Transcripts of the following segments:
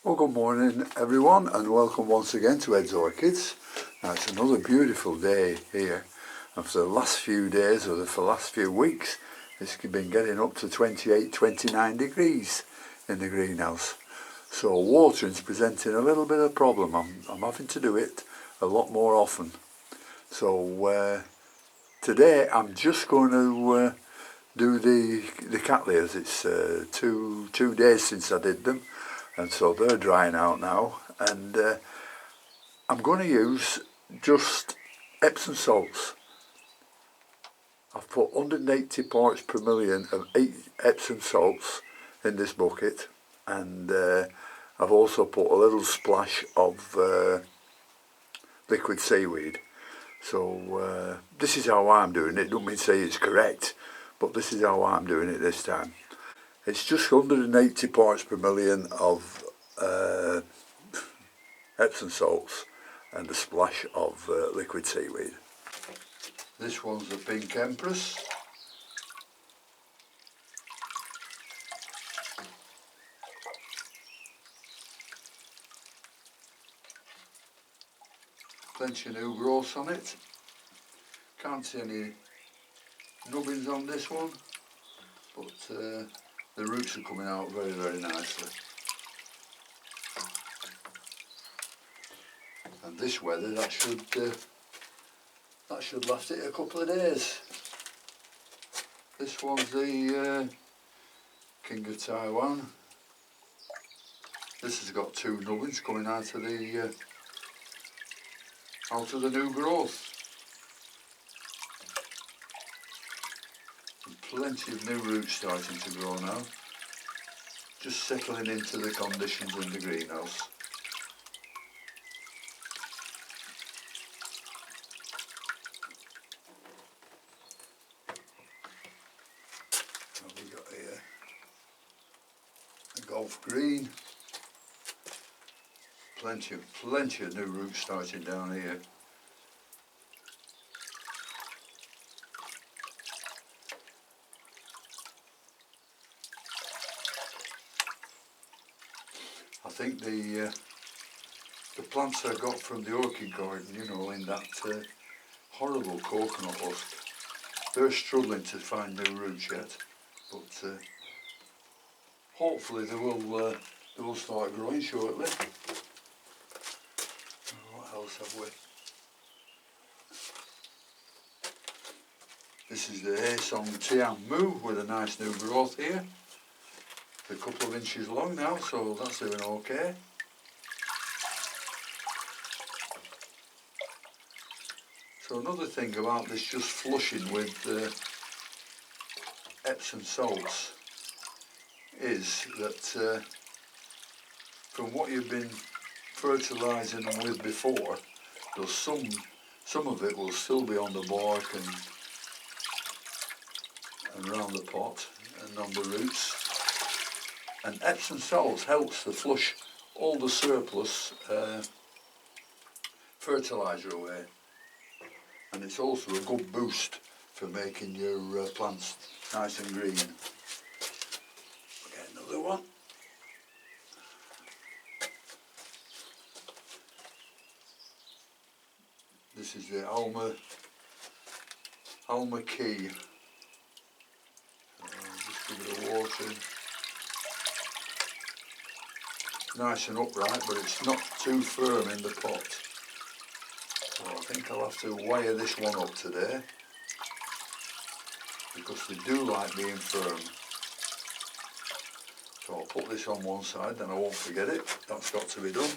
Well, good morning everyone, and welcome once again to Ed's Orchids. Now, it's another beautiful day here, and for the last few days, or for the last few weeks, it's been getting up to 28-29 degrees in the greenhouse. So watering's presenting a little bit of a problem. I'm having to do it a lot more often. So today I'm just going to do the cattleyas. It's two days since I did them, and so they're drying out now, and I'm going to use just Epsom salts. I've put 180 parts per million of Epsom salts in this bucket, and I've also put a little splash of liquid seaweed. So this is how I'm doing it. Don't mean to say it's correct, but this is how I'm doing it this time. It's just 180 parts per million of Epsom salts and a splash of liquid seaweed. This one's the Pink Empress. Plenty of new growth on it. Can't see any nubbins on this one, but the roots are coming out very, very nicely. And this weather, that should last it a couple of days. This one's the King of Taiwan. This has got two nubbins coming out of the new growth. And plenty of new roots starting to grow now. Just settling into the conditions in the greenhouse. What have we got here? A Gulf Green. Plenty of new roots starting down here. I think the plants I got from the orchid garden, you know, in that horrible coconut husk, they're struggling to find new roots yet, but hopefully they will start growing shortly. What else have we? This is the Haesong Tian Mu with a nice new growth here. A couple of inches long now, so that's doing okay. So another thing about this just flushing with Epsom salts is that from what you've been fertilising them with before, there's some of it will still be on the bark and around the pot and on the roots. And Epsom salts helps to flush all the surplus fertiliser away. And it's also a good boost for making your plants nice and green. Get another one. This is the Alma Key. Just give it a water. Nice and upright, but it's not too firm in the pot. So I think I'll have to wire this one up today, because they do like being firm. So I'll put this on one side, then I won't forget it. That's got to be done.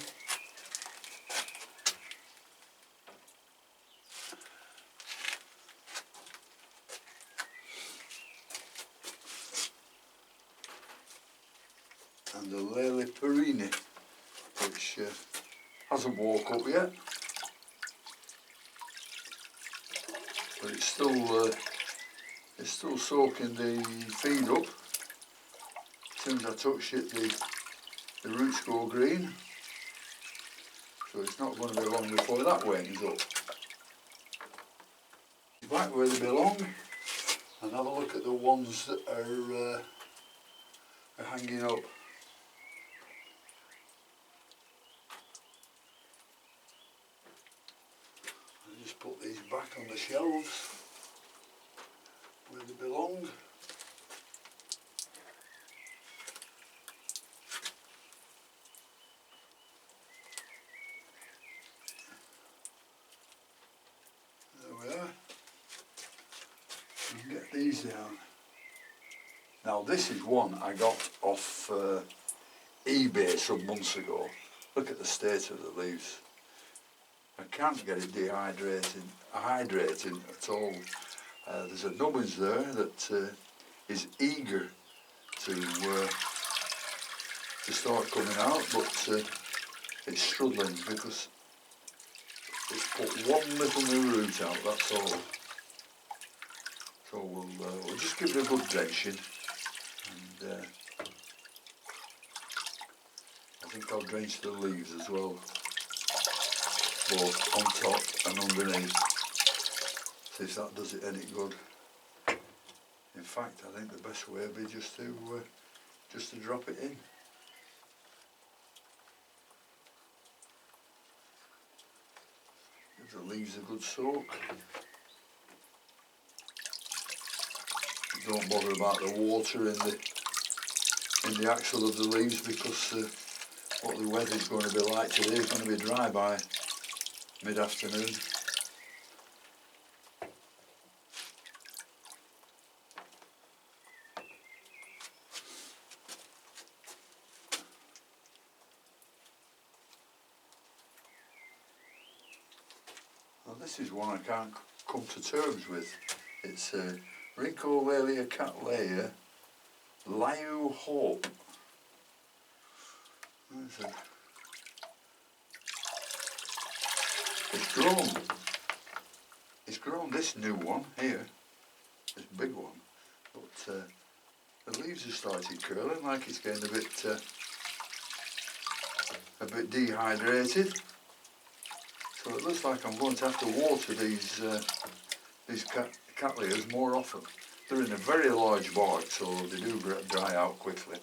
And the Lele Perini, which hasn't woke up yet, but it's still soaking the feed up. As soon as I touch it, the roots go green, so it's not going to be long before that wakens up. Back where they belong, and have a look at the ones that are hanging up. on the shelves where they belong. There we are. You can get these down. Now this is one I got off eBay some months ago. Look at the state of the leaves. I can't get it hydrating at all. There's a nubbins there that is eager to start coming out, but it's struggling because it's put one little new root out, that's all. So we'll just give it a good drenching, and I think I'll drench the leaves as well, both on top and underneath, see if that does it any good. In fact, I think the best way would be just to drop it in. Give the leaves a good soak. Don't bother about the water in the axle of the leaves, because what the weather's going to be like today is going to be dry by mid-afternoon. Well, this is one I can't come to terms with. It's Rhyncholelia cattleya Liu Hope. It's grown this new one here, this big one, but the leaves have started curling, like it's getting a bit dehydrated. So it looks like I'm going to have to water these cattleyas more often. They're in a very large bark, so they do dry out quickly.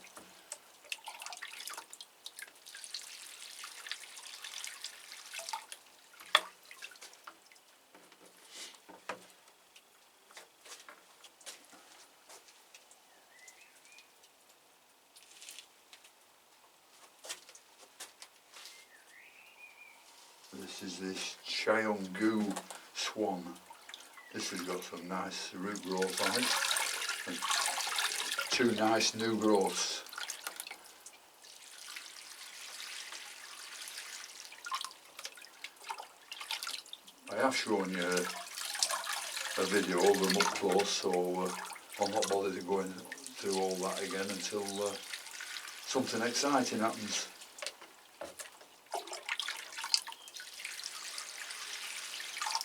This is this Cheonggu Swan. This has got some nice root growth on it, and two nice new growths. I have shown you a video of them up close, so I'll not bother to go through all that again until something exciting happens.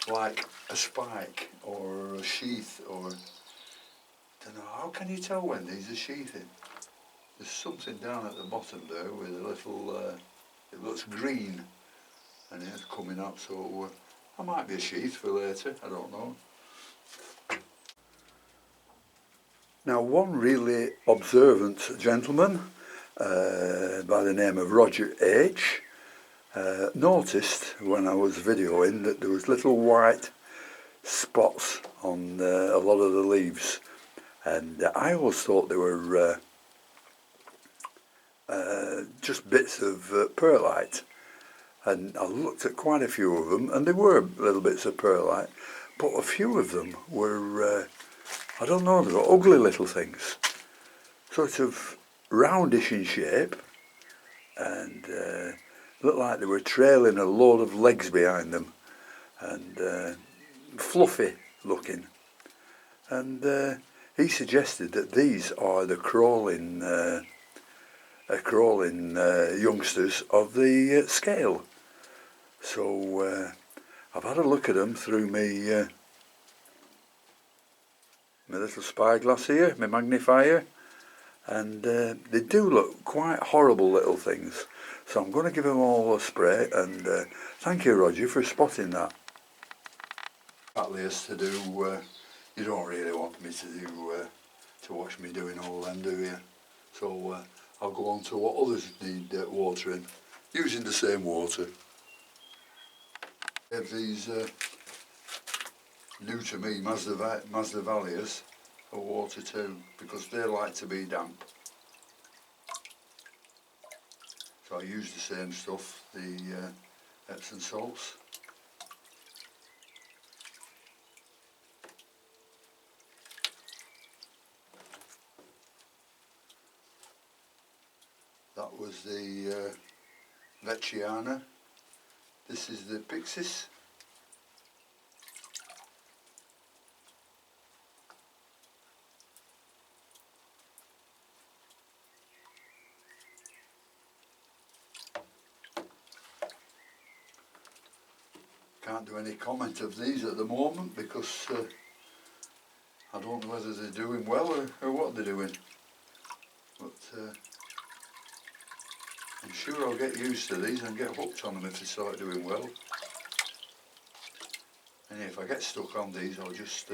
Like a spike or a sheath, or don't know, how can you tell when these are sheathing? There's something down at the bottom there with a little, it looks green and it's coming up, so that might be a sheath for later, I don't know. Now one really observant gentleman by the name of Roger H. Noticed when I was videoing that there was little white spots on a lot of the leaves, and I always thought they were just bits of perlite, and I looked at quite a few of them and they were little bits of perlite, but a few of them were I don't know, they were ugly little things, sort of roundish in shape, and looked like they were trailing a load of legs behind them, and fluffy looking. And he suggested that these are the crawling youngsters of the scale. So I've had a look at them through my little spyglass here, my magnifier, and they do look quite horrible little things. So I'm going to give them all a spray, and thank you, Roger, for spotting that. Cattleyas to do, you don't really want me to do, to watch me doing all them, do you? So I'll go on to what others need watering, using the same water. Have these new to me, Masdevallias are water too, because they like to be damp. So I use the same stuff, the Epsom salts. That was the Vecchiana. This is the Pyxis. Can't do any comment of these at the moment because I don't know whether they're doing well or what they're doing. But I'm sure I'll get used to these and get hooked on them if they start doing well. And if I get stuck on these, I'll just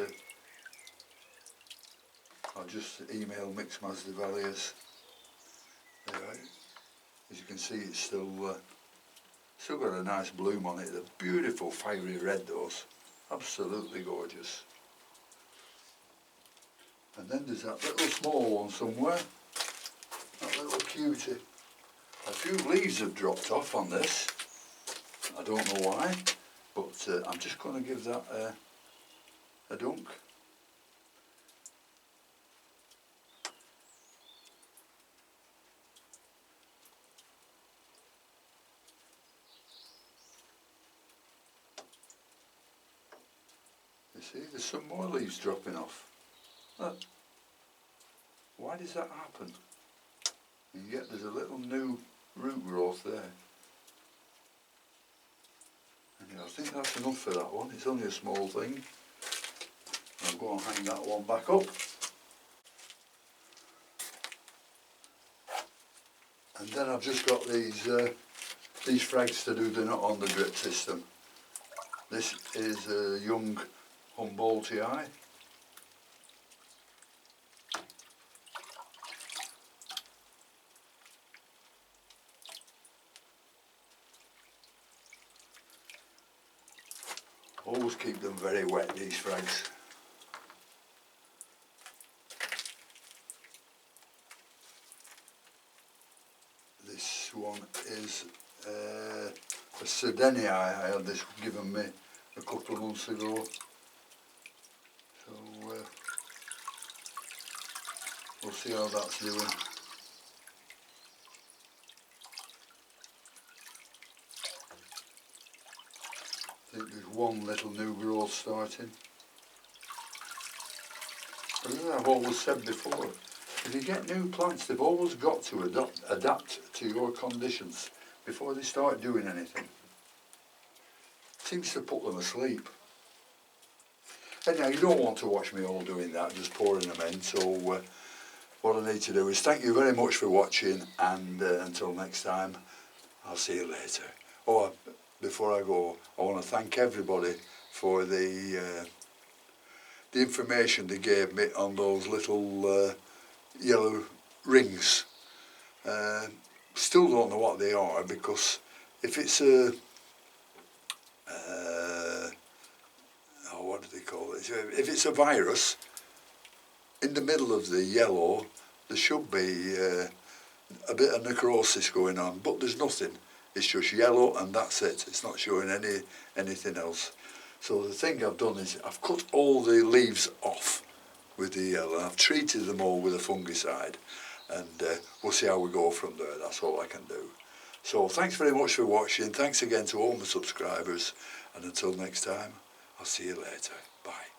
email Mixed Masdevallias. As you can see, it's still got a nice bloom on it. They're beautiful fiery red, those. Absolutely gorgeous. And then there's that little small one somewhere. That little cutie. A few leaves have dropped off on this. I don't know why, but I'm just going to give that a dunk. You see, there's some more leaves dropping off. Look. Why does that happen? And yet there's a little new root growth there. And I think that's enough for that one. It's only a small thing. I'll go and hang that one back up. And then I've just got these frags to do the nut on the drip system. This is a young Humboldtii. Always keep them very wet, these frags. This one is a Sardenia. I had this given me a couple of months ago. So we'll see how that's doing. I think there's one little new growth starting. But as I've always said before, if you get new plants, they've always got to adapt to your conditions before they start doing anything. Seems to put them asleep. Anyhow, you don't want to watch me all doing that, just pouring them in. So what I need to do is thank you very much for watching, and until next time, I'll see you later. Oh, before I go, I want to thank everybody for the information they gave me on those little yellow rings. Still don't know what they are, because if it's a what do they call it? If it's a virus, in the middle of the yellow there should be a bit of necrosis going on, but there's nothing. It's just yellow and that's it. It's not showing anything else. So the thing I've done is I've cut all the leaves off with the yellow. I've treated them all with a fungicide, and we'll see how we go from there. That's all I can do. So thanks very much for watching. Thanks again to all my subscribers, and until next time, I'll see you later. Bye.